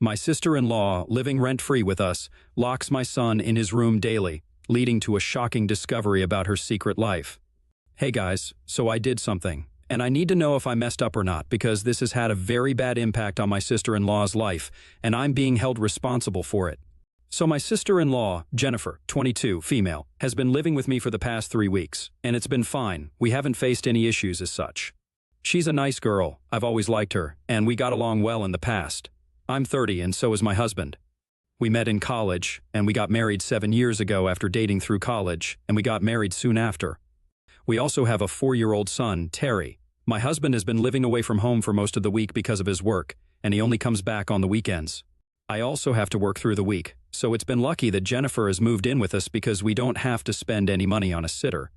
My sister-in-law, living rent-free with us, locks my son in his room daily, leading to a shocking discovery about her secret life. Hey guys, so I did something, and I need to know if I messed up or not because this has had a very bad impact on my sister-in-law's life, and I'm being held responsible for it. So my sister-in-law, Jennifer, 22, female, has been living with me for the past 3 weeks, and it's been fine. We haven't faced any issues as such. She's a nice girl, I've always liked her, and we got along well in the past. I'm 30 and so is my husband. We met in college, and we got married 7 years ago after dating through college, and we got married soon after. We also have a 4-year-old son, Terry. My husband has been living away from home for most of the week because of his work, and he only comes back on the weekends. I also have to work through the week, so it's been lucky that Jennifer has moved in with us because we don't have to spend any money on a sitter.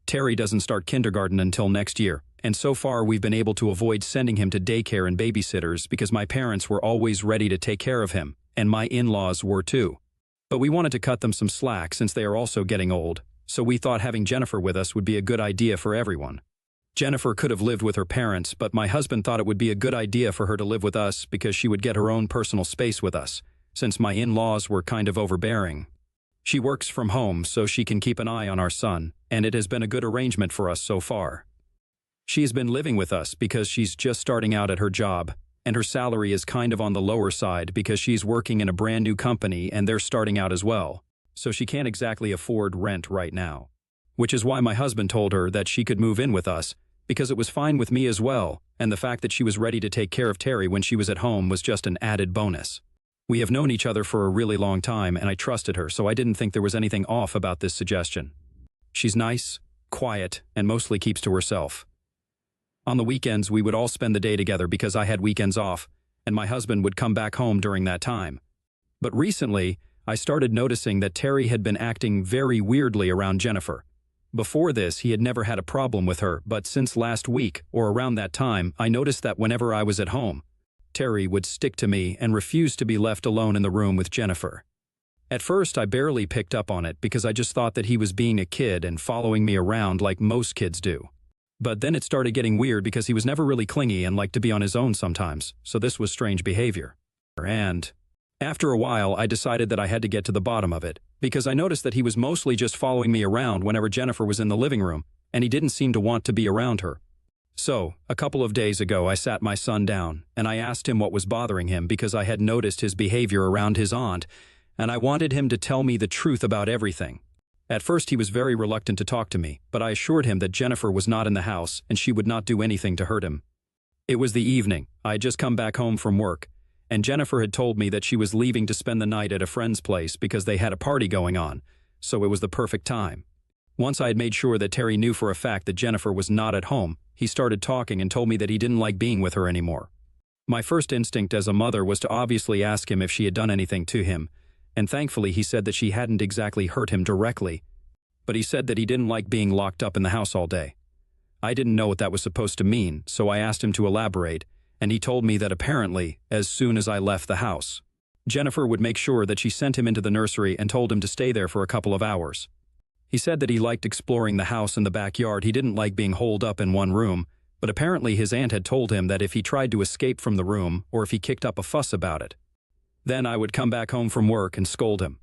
Terry doesn't start kindergarten until next year, and so far we've been able to avoid sending him to daycare and babysitters because my parents were always ready to take care of him, and my in-laws were too. But we wanted to cut them some slack since they are also getting old, so we thought having Jennifer with us would be a good idea for everyone. Jennifer could have lived with her parents, but my husband thought it would be a good idea for her to live with us because she would get her own personal space with us, since my in-laws were kind of overbearing. She works from home so she can keep an eye on our son, and it has been a good arrangement for us so far. She's been living with us because she's just starting out at her job, and her salary is kind of on the lower side because she's working in a brand new company and they're starting out as well, so she can't exactly afford rent right now. Which is why my husband told her that she could move in with us, because it was fine with me as well, and the fact that she was ready to take care of Terry when she was at home was just an added bonus. We have known each other for a really long time, and I trusted her, so I didn't think there was anything off about this suggestion. She's nice, quiet, and mostly keeps to herself. On the weekends, we would all spend the day together because I had weekends off, and my husband would come back home during that time. But recently, I started noticing that Terry had been acting very weirdly around Jennifer. Before this, he had never had a problem with her, but since last week, or around that time, I noticed that whenever I was at home, Terry would stick to me and refuse to be left alone in the room with Jennifer. At first, I barely picked up on it because I just thought that he was being a kid and following me around like most kids do. But then it started getting weird because he was never really clingy and liked to be on his own sometimes, so this was strange behavior. And after a while, I decided that I had to get to the bottom of it, because I noticed that he was mostly just following me around whenever Jennifer was in the living room, and he didn't seem to want to be around her. So, a couple of days ago, I sat my son down, and I asked him what was bothering him because I had noticed his behavior around his aunt, and I wanted him to tell me the truth about everything. At first, he was very reluctant to talk to me, but I assured him that Jennifer was not in the house and she would not do anything to hurt him. It was the evening. I had just come back home from work, and Jennifer had told me that she was leaving to spend the night at a friend's place because they had a party going on, so it was the perfect time. Once I had made sure that Terry knew for a fact that Jennifer was not at home, he started talking and told me that he didn't like being with her anymore. My first instinct as a mother was to obviously ask him if she had done anything to him, and thankfully he said that she hadn't exactly hurt him directly, but he said that he didn't like being locked up in the house all day. I didn't know what that was supposed to mean, so I asked him to elaborate, and he told me that apparently, as soon as I left the house, Jennifer would make sure that she sent him into the nursery and told him to stay there for a couple of hours. He said that he liked exploring the house and the backyard. He didn't like being holed up in one room, but apparently his aunt had told him that if he tried to escape from the room or if he kicked up a fuss about it, then I would come back home from work and scold him.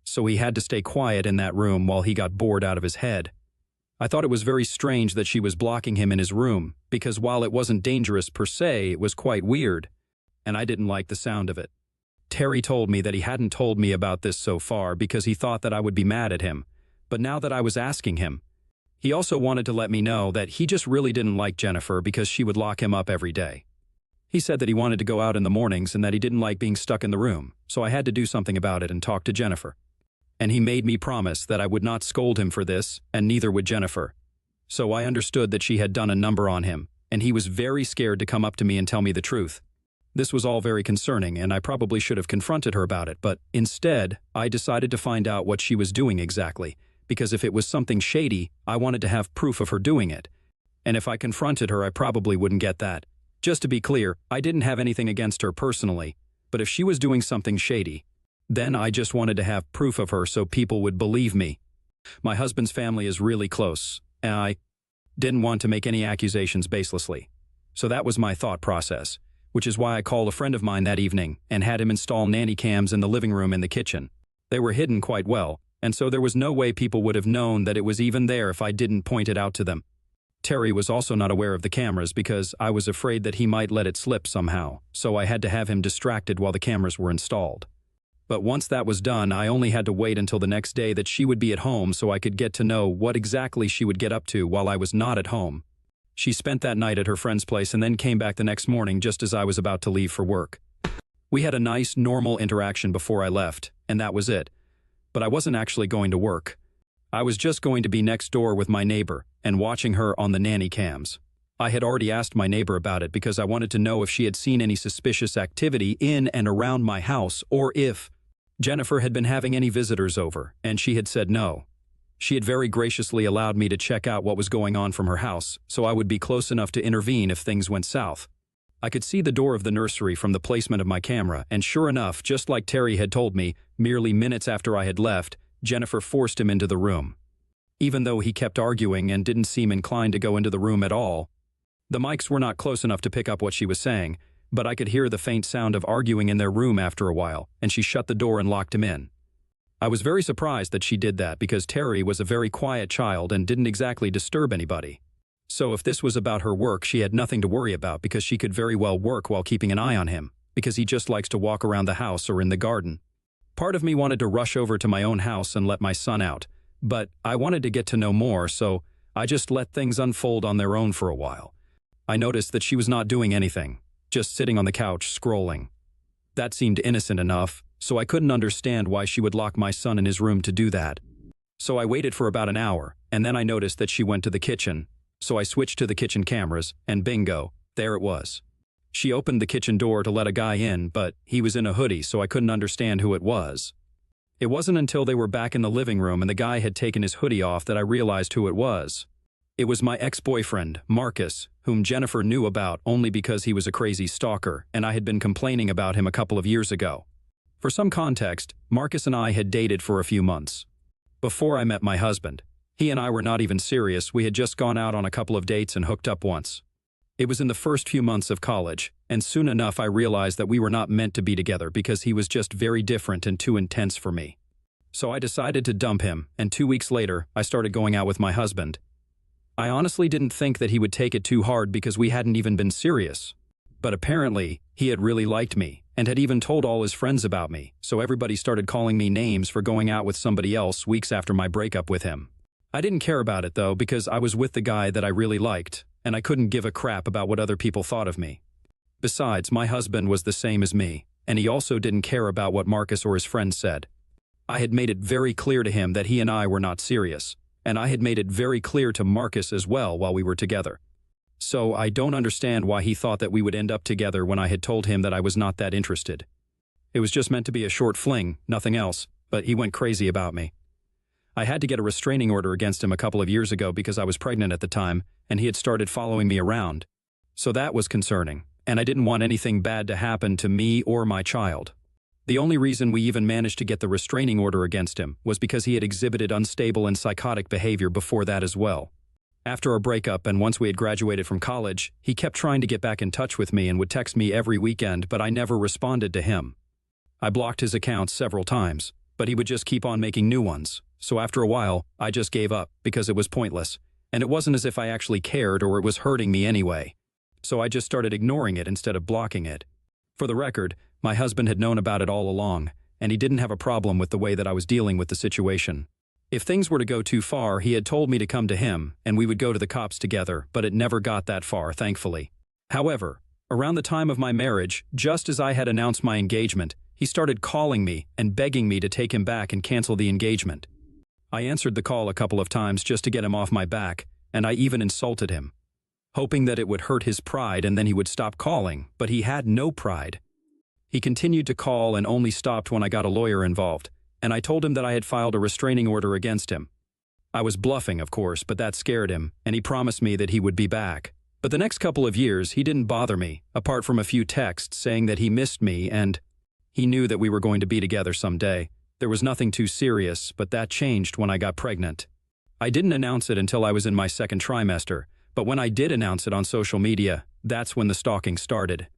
So he had to stay quiet in that room while he got bored out of his head. I thought it was very strange that she was blocking him in his room, because while it wasn't dangerous per se, it was quite weird, and I didn't like the sound of it. Terry told me that he hadn't told me about this so far because he thought that I would be mad at him, but now that I was asking him, he also wanted to let me know that he just really didn't like Jennifer because she would lock him up every day. He said that he wanted to go out in the mornings and that he didn't like being stuck in the room, so I had to do something about it and talk to Jennifer. And he made me promise that I would not scold him for this, and neither would Jennifer. So I understood that she had done a number on him, and he was very scared to come up to me and tell me the truth. This was all very concerning, and I probably should have confronted her about it, but instead, I decided to find out what she was doing exactly, because if it was something shady, I wanted to have proof of her doing it. And if I confronted her, I probably wouldn't get that. Just to be clear, I didn't have anything against her personally, but if she was doing something shady, then I just wanted to have proof of her so people would believe me. My husband's family is really close, and I didn't want to make any accusations baselessly. So that was my thought process, which is why I called a friend of mine that evening and had him install nanny cams in the living room and the kitchen. They were hidden quite well, and so there was no way people would have known that it was even there if I didn't point it out to them. Terry was also not aware of the cameras because I was afraid that he might let it slip somehow, so I had to have him distracted while the cameras were installed. But once that was done, I only had to wait until the next day that she would be at home so I could get to know what exactly she would get up to while I was not at home. She spent that night at her friend's place and then came back the next morning just as I was about to leave for work. We had a nice, normal interaction before I left, and that was it. But I wasn't actually going to work. I was just going to be next door with my neighbor and watching her on the nanny cams. I had already asked my neighbor about it because I wanted to know if she had seen any suspicious activity in and around my house or if Jennifer had been having any visitors over, and she had said no. She had very graciously allowed me to check out what was going on from her house, so I would be close enough to intervene if things went south. I could see the door of the nursery from the placement of my camera, and sure enough, just like Terry had told me, merely minutes after I had left, Jennifer forced him into the room. Even though he kept arguing and didn't seem inclined to go into the room at all, the mics were not close enough to pick up what she was saying, but I could hear the faint sound of arguing in their room after a while, and she shut the door and locked him in. I was very surprised that she did that because Terry was a very quiet child and didn't exactly disturb anybody. So if this was about her work, she had nothing to worry about because she could very well work while keeping an eye on him, because he just likes to walk around the house or in the garden. Part of me wanted to rush over to my own house and let my son out, but I wanted to get to know more, so I just let things unfold on their own for a while. I noticed that she was not doing anything, just sitting on the couch scrolling. That seemed innocent enough, so I couldn't understand why she would lock my son in his room to do that. So I waited for about an hour, and then I noticed that she went to the kitchen, so I switched to the kitchen cameras, and bingo, there it was. She opened the kitchen door to let a guy in, but he was in a hoodie, so I couldn't understand who it was. It wasn't until they were back in the living room and the guy had taken his hoodie off that I realized who it was. It was my ex-boyfriend, Marcus, whom Jennifer knew about only because he was a crazy stalker, and I had been complaining about him a couple of years ago. For some context, Marcus and I had dated for a few months. Before I met my husband, he and I were not even serious. We had just gone out on a couple of dates and hooked up once. It was in the first few months of college, and soon enough I realized that we were not meant to be together because he was just very different and too intense for me. So I decided to dump him, and 2 weeks later, I started going out with my husband. I honestly didn't think that he would take it too hard because we hadn't even been serious. But apparently, he had really liked me, and had even told all his friends about me, so everybody started calling me names for going out with somebody else weeks after my breakup with him. I didn't care about it though because I was with the guy that I really liked, and I couldn't give a crap about what other people thought of me. Besides, my husband was the same as me, and he also didn't care about what Marcus or his friends said. I had made it very clear to him that he and I were not serious, and I had made it very clear to Marcus as well while we were together. So I don't understand why he thought that we would end up together when I had told him that I was not that interested. It was just meant to be a short fling, nothing else, but he went crazy about me. I had to get a restraining order against him a couple of years ago because I was pregnant at the time, and he had started following me around. So that was concerning, and I didn't want anything bad to happen to me or my child. The only reason we even managed to get the restraining order against him was because he had exhibited unstable and psychotic behavior before that as well. After our breakup and once we had graduated from college, he kept trying to get back in touch with me and would text me every weekend, but I never responded to him. I blocked his accounts several times, but he would just keep on making new ones. So after a while, I just gave up because it was pointless, and it wasn't as if I actually cared or it was hurting me anyway. So I just started ignoring it instead of blocking it. For the record, my husband had known about it all along, and he didn't have a problem with the way that I was dealing with the situation. If things were to go too far, he had told me to come to him, and we would go to the cops together, but it never got that far, thankfully. However, around the time of my marriage, just as I had announced my engagement, he started calling me and begging me to take him back and cancel the engagement. I answered the call a couple of times just to get him off my back, and I even insulted him, hoping that it would hurt his pride and then he would stop calling, but he had no pride. He continued to call and only stopped when I got a lawyer involved, and I told him that I had filed a restraining order against him. I was bluffing, of course, but that scared him, and he promised me that he would be back. But the next couple of years, he didn't bother me, apart from a few texts saying that he missed me and he knew that we were going to be together someday. There was nothing too serious, but that changed when I got pregnant. I didn't announce it until I was in my second trimester, but when I did announce it on social media, that's when the stalking started.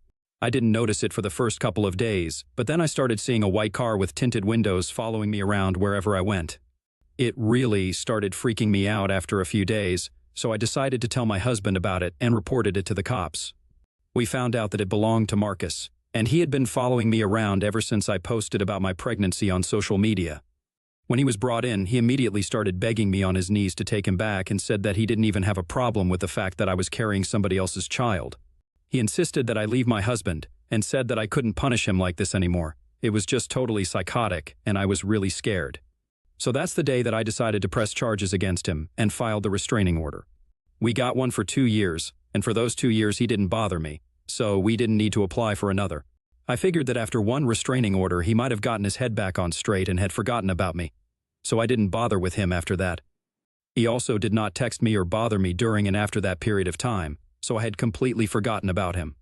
I didn't notice it for the first couple of days, but then I started seeing a white car with tinted windows following me around wherever I went. It really started freaking me out after a few days, so I decided to tell my husband about it and reported it to the cops. We found out that it belonged to Marcus, and he had been following me around ever since I posted about my pregnancy on social media. When he was brought in, he immediately started begging me on his knees to take him back and said that he didn't even have a problem with the fact that I was carrying somebody else's child. He insisted that I leave my husband and said that I couldn't punish him like this anymore. It was just totally psychotic, and I was really scared. So that's the day that I decided to press charges against him and filed the restraining order. We got one for 2 years, and for those 2 years he didn't bother me, so we didn't need to apply for another. I figured that after one restraining order he might have gotten his head back on straight and had forgotten about me, so I didn't bother with him after that. He also did not text me or bother me during and after that period of time, so I had completely forgotten about him.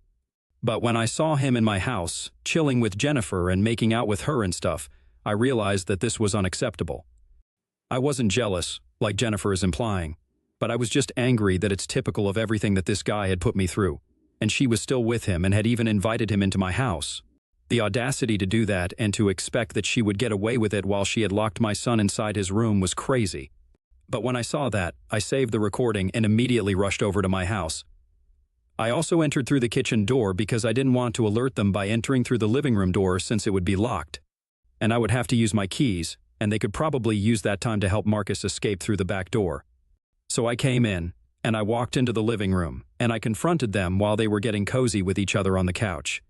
But when I saw him in my house, chilling with Jennifer and making out with her and stuff, I realized that this was unacceptable. I wasn't jealous, like Jennifer is implying, but I was just angry that it's typical of everything that this guy had put me through, and she was still with him and had even invited him into my house. The audacity to do that and to expect that she would get away with it while she had locked my son inside his room was crazy. But when I saw that, I saved the recording and immediately rushed over to my house. I also entered through the kitchen door because I didn't want to alert them by entering through the living room door since it would be locked. And I would have to use my keys, and they could probably use that time to help Marcus escape through the back door. So I came in, and I walked into the living room, and I confronted them while they were getting cozy with each other on the couch.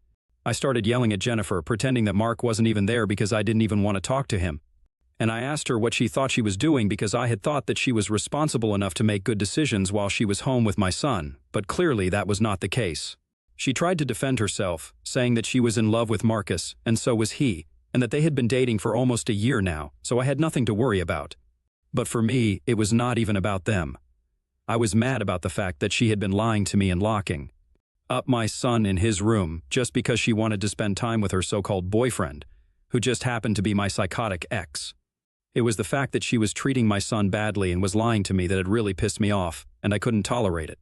I started yelling at Jennifer, pretending that Mark wasn't even there because I didn't even want to talk to him. And I asked her what she thought she was doing because I had thought that she was responsible enough to make good decisions while she was home with my son, but clearly that was not the case. She tried to defend herself, saying that she was in love with Marcus, and so was he, and that they had been dating for almost a year now, so I had nothing to worry about. But for me, it was not even about them. I was mad about the fact that she had been lying to me and locking up my son in his room just because she wanted to spend time with her so-called boyfriend, who just happened to be my psychotic ex. It was the fact that she was treating my son badly and was lying to me that had really pissed me off, and I couldn't tolerate it.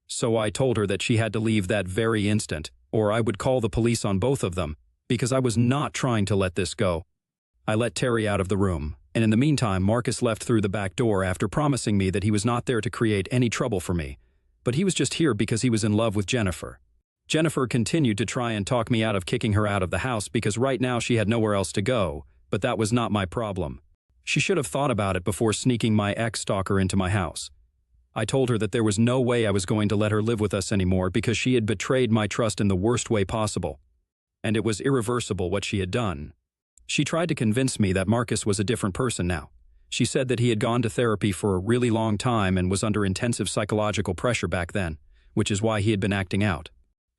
So I told her that she had to leave that very instant, or I would call the police on both of them, because I was not trying to let this go. I let Terry out of the room, and in the meantime Marcus left through the back door after promising me that he was not there to create any trouble for me, but he was just here because he was in love with Jennifer. Jennifer continued to try and talk me out of kicking her out of the house because right now she had nowhere else to go, but that was not my problem. She should have thought about it before sneaking my ex-stalker into my house. I told her that there was no way I was going to let her live with us anymore because she had betrayed my trust in the worst way possible. And it was irreversible what she had done. She tried to convince me that Marcus was a different person now. She said that he had gone to therapy for a really long time and was under intensive psychological pressure back then, which is why he had been acting out.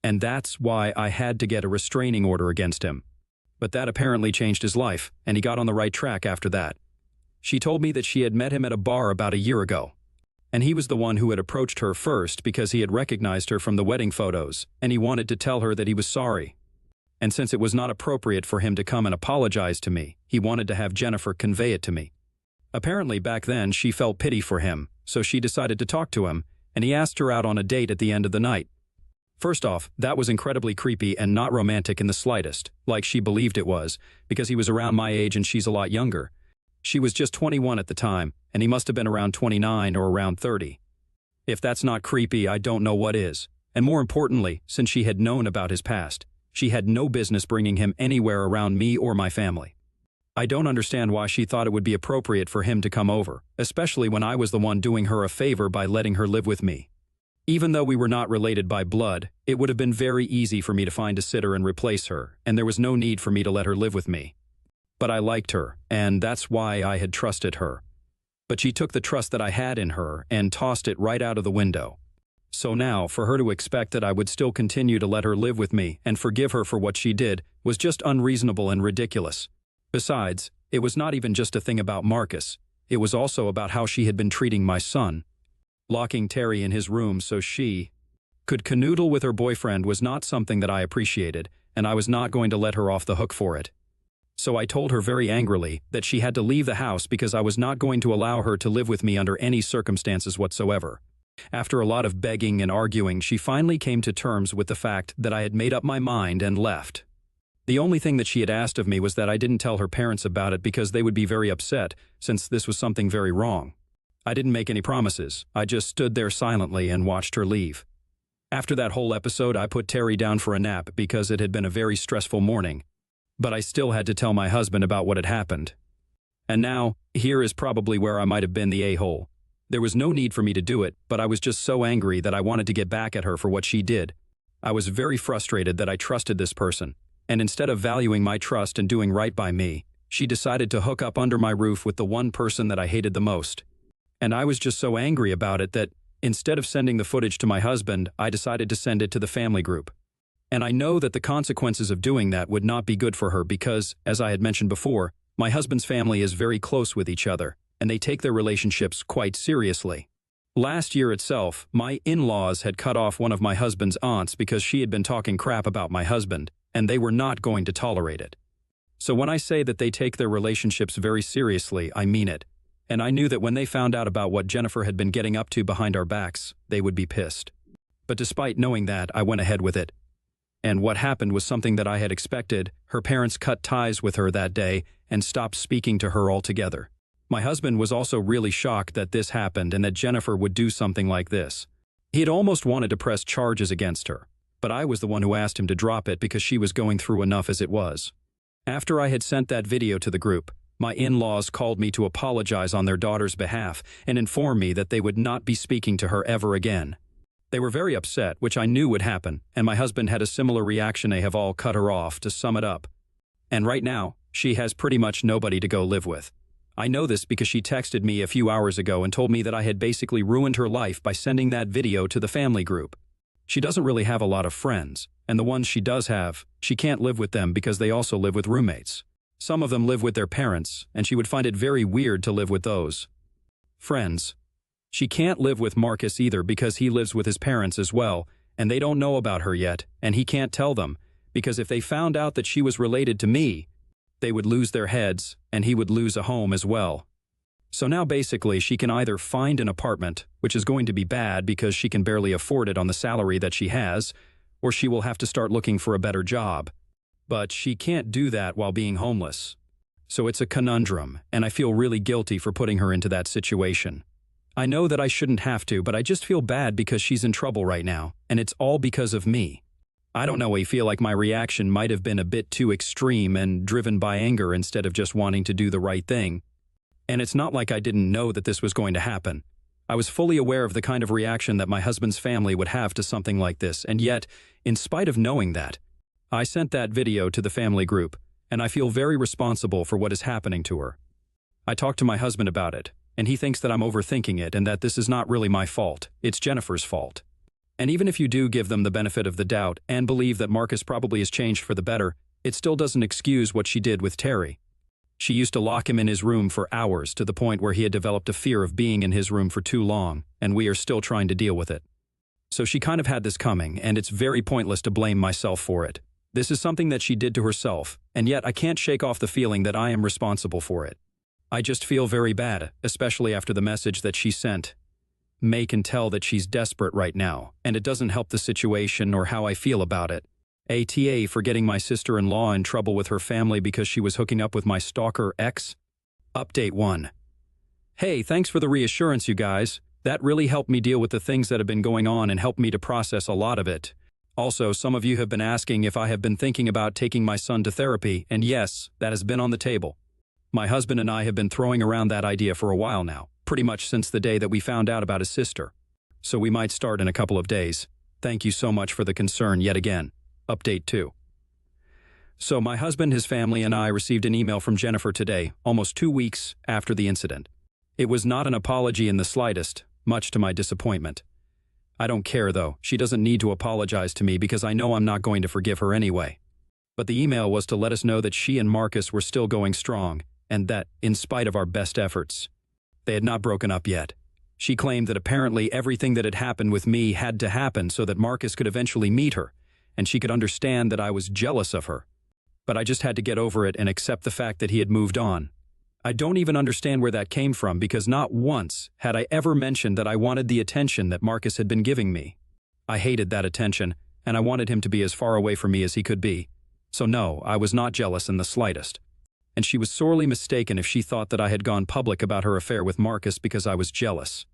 And that's why I had to get a restraining order against him. But that apparently changed his life, and he got on the right track after that. She told me that she had met him at a bar about a year ago, and he was the one who had approached her first because he had recognized her from the wedding photos, and he wanted to tell her that he was sorry. And since it was not appropriate for him to come and apologize to me, he wanted to have Jennifer convey it to me. Apparently back then she felt pity for him, so she decided to talk to him, and he asked her out on a date at the end of the night. First off, that was incredibly creepy and not romantic in the slightest, like she believed it was, because he was around my age and she's a lot younger. She was just 21 at the time, and he must have been around 29 or around 30. If that's not creepy, I don't know what is. And more importantly, since she had known about his past, she had no business bringing him anywhere around me or my family. I don't understand why she thought it would be appropriate for him to come over, especially when I was the one doing her a favor by letting her live with me. Even though we were not related by blood, it would have been very easy for me to find a sitter and replace her, and there was no need for me to let her live with me. But I liked her, and that's why I had trusted her. But she took the trust that I had in her and tossed it right out of the window. So now, for her to expect that I would still continue to let her live with me and forgive her for what she did was just unreasonable and ridiculous. Besides, it was not even just a thing about Marcus. It was also about how she had been treating my son. Locking Terry in his room so she could canoodle with her boyfriend was not something that I appreciated, and I was not going to let her off the hook for it. So I told her very angrily that she had to leave the house because I was not going to allow her to live with me under any circumstances whatsoever. After a lot of begging and arguing, she finally came to terms with the fact that I had made up my mind and left. The only thing that she had asked of me was that I didn't tell her parents about it because they would be very upset, since this was something very wrong. I didn't make any promises. I just stood there silently and watched her leave. After that whole episode, I put Terry down for a nap because it had been a very stressful morning. But I still had to tell my husband about what had happened. And now, here is probably where I might have been the a-hole. There was no need for me to do it, but I was just so angry that I wanted to get back at her for what she did. I was very frustrated that I trusted this person, and instead of valuing my trust and doing right by me, she decided to hook up under my roof with the one person that I hated the most. And I was just so angry about it that, instead of sending the footage to my husband, I decided to send it to the family group. And I know that the consequences of doing that would not be good for her because, as I had mentioned before, my husband's family is very close with each other, and they take their relationships quite seriously. Last year itself, my in-laws had cut off one of my husband's aunts because she had been talking crap about my husband, and they were not going to tolerate it. So when I say that they take their relationships very seriously, I mean it. And I knew that when they found out about what Jennifer had been getting up to behind our backs, they would be pissed. But despite knowing that, I went ahead with it. And what happened was something that I had expected. Her parents cut ties with her that day and stopped speaking to her altogether. My husband was also really shocked that this happened and that Jennifer would do something like this. He had almost wanted to press charges against her, but I was the one who asked him to drop it because she was going through enough as it was. After I had sent that video to the group, my in-laws called me to apologize on their daughter's behalf and inform me that they would not be speaking to her ever again. They were very upset, which I knew would happen, and my husband had a similar reaction. They have all cut her off, to sum it up. And right now, she has pretty much nobody to go live with. I know this because she texted me a few hours ago and told me that I had basically ruined her life by sending that video to the family group. She doesn't really have a lot of friends, and the ones she does have, she can't live with them because they also live with roommates. Some of them live with their parents, and she would find it very weird to live with those friends. She can't live with Marcus either because he lives with his parents as well, and they don't know about her yet, and he can't tell them, because if they found out that she was related to me, they would lose their heads, and he would lose a home as well. So now basically she can either find an apartment, which is going to be bad because she can barely afford it on the salary that she has, or she will have to start looking for a better job. But she can't do that while being homeless. So it's a conundrum, and I feel really guilty for putting her into that situation. I know that I shouldn't have to, but I just feel bad because she's in trouble right now, and it's all because of me. I don't know, I feel like my reaction might have been a bit too extreme and driven by anger instead of just wanting to do the right thing. And it's not like I didn't know that this was going to happen. I was fully aware of the kind of reaction that my husband's family would have to something like this, and yet, in spite of knowing that, I sent that video to the family group, and I feel very responsible for what is happening to her. I talked to my husband about it, and he thinks that I'm overthinking it and that this is not really my fault, it's Jennifer's fault. And even if you do give them the benefit of the doubt and believe that Marcus probably has changed for the better, it still doesn't excuse what she did with Terry. She used to lock him in his room for hours to the point where he had developed a fear of being in his room for too long, and we are still trying to deal with it. So she kind of had this coming, and it's very pointless to blame myself for it. This is something that she did to herself, and yet I can't shake off the feeling that I am responsible for it. I just feel very bad, especially after the message that she sent. May can tell that she's desperate right now, and it doesn't help the situation or how I feel about it. ATA for getting my sister-in-law in trouble with her family because she was hooking up with my stalker ex. Update 1. Hey, thanks for the reassurance, you guys. That really helped me deal with the things that have been going on and helped me to process a lot of it. Also, some of you have been asking if I have been thinking about taking my son to therapy, and yes, that has been on the table. My husband and I have been throwing around that idea for a while now, pretty much since the day that we found out about his sister. So we might start in a couple of days. Thank you so much for the concern yet again. Update 2. So my husband, his family, and I received an email from Jennifer today, almost 2 weeks after the incident. It was not an apology in the slightest, much to my disappointment. I don't care, though. She doesn't need to apologize to me because I know I'm not going to forgive her anyway. But the email was to let us know that she and Marcus were still going strong, and that, in spite of our best efforts, they had not broken up yet. She claimed that apparently everything that had happened with me had to happen so that Marcus could eventually meet her, and she could understand that I was jealous of her. But I just had to get over it and accept the fact that he had moved on. I don't even understand where that came from because not once had I ever mentioned that I wanted the attention that Marcus had been giving me. I hated that attention, and I wanted him to be as far away from me as he could be. So no, I was not jealous in the slightest. And she was sorely mistaken if she thought that I had gone public about her affair with Marcus because I was jealous.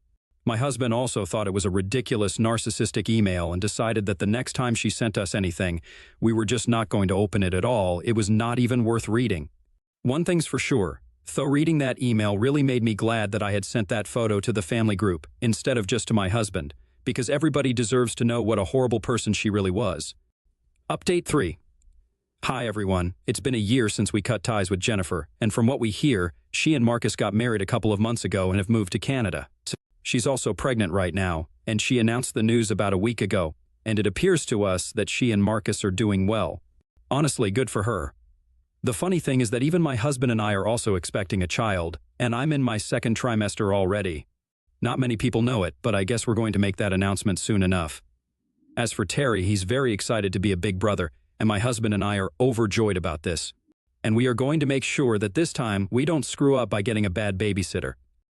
My husband also thought it was a ridiculous narcissistic email and decided that the next time she sent us anything, we were just not going to open it at all. It was not even worth reading. One thing's for sure, though reading that email really made me glad that I had sent that photo to the family group instead of just to my husband, because everybody deserves to know what a horrible person she really was. Update 3. Hi everyone, it's been a year since we cut ties with Jennifer, and from what we hear, she and Marcus got married a couple of months ago and have moved to Canada. She's also pregnant right now, and she announced the news about a week ago, and it appears to us that she and Marcus are doing well. Honestly, good for her. The funny thing is that even my husband and I are also expecting a child, and I'm in my second trimester already. Not many people know it, but I guess we're going to make that announcement soon enough. As for Terry, he's very excited to be a big brother, and my husband and I are overjoyed about this. And we are going to make sure that this time we don't screw up by getting a bad babysitter.